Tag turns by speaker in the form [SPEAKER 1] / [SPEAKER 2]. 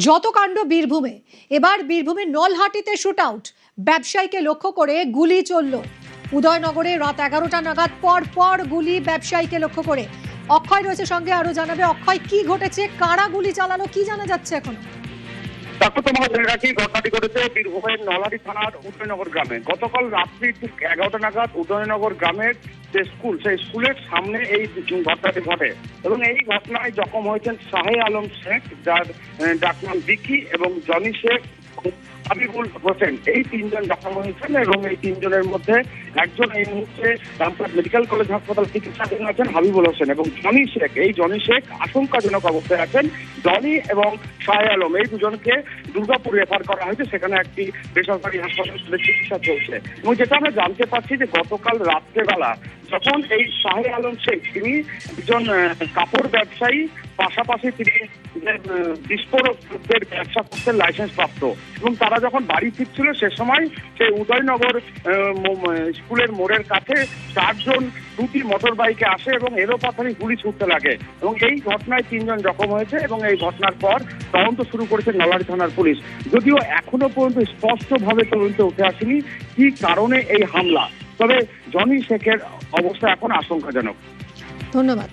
[SPEAKER 1] যত কাণ্ড বীরভূমে। এবার বীরভূমে নলহাটিতে শুট আউট, ব্যবসায়ীকে লক্ষ্য করে গুলি চলল। উদয়নগরে রাত 11টা নাগাদ পর পর গুলি ব্যবসায়ীকে লক্ষ্য করে। অক্ষয় রয়েছে সঙ্গে, আরো জানাবে। অক্ষয়, কি ঘটেছে, কারা গুলি চালালো, কি জানা যাচ্ছে এখনো?
[SPEAKER 2] তারপর তোমাকে জেনে রাখি, ঘটনাটি ঘটেছে বীরভূমের নলহাটি থানার উদয়নগর গ্রামে। গতকাল রাত্রি ঠিক 11টা নাগাদ উদয়নগর গ্রামের যে স্কুল, সেই স্কুলের সামনে এই ঘটনাটি ঘটে এবং এই ঘটনায় জখম হয়েছেন শাহে আলম শেখ, যার ডাকনাম বিকি, এবং জনি শেখ, হাবিবুল হোসেন। এই তিনজন জখম হয়েছেন এবং এই তিনজনের মধ্যে একজন এই মুহূর্তে রামপুরহাট মেডিকেল কলেজ হাসপাতালে চিকিৎসাধীন আছেন, হাবিবুল হোসেন। এবং জনি শেখ আশঙ্কাজনক অবস্থায় আছেন। জনি এবং শাহে আলম এই দুজনকে দুর্গাপুর রেফার করা হয়েছে, সেখানে একটি বেসরকারি হাসপাতালে চিকিৎসা চলছে। এবং যেটা আমরা জানতে পারছি যে গতকাল রাত্রেবেলা যখন এই শাহে আলম শেখ, তিনি একজন কাপড় ব্যবসায়ী, পাশাপাশি তিনি বিস্ফোরকের ব্যবসা করতে লাইসেন্স প্রাপ্ত, এবং তারা যখন বাড়ি ফিরছিল সে সময় সেই উদয়নগর স্কুলের মোড়ের কাছে চারজন দুটি মোটর বাইকে আসে এবং এলোপাথারি গুলি ছুটতে লাগে, এবং এই ঘটনায় তিনজন জখম হয়েছে। এবং এই ঘটনার পর তদন্ত শুরু করেছে নলহাটি থানার পুলিশ, যদিও এখনো পর্যন্ত স্পষ্টভাবে তদন্তে উঠে আসেনি কি কারণে এই হামলা। তবে জনি শেখের অবস্থা এখন আশঙ্কাজনক।
[SPEAKER 1] ধন্যবাদ।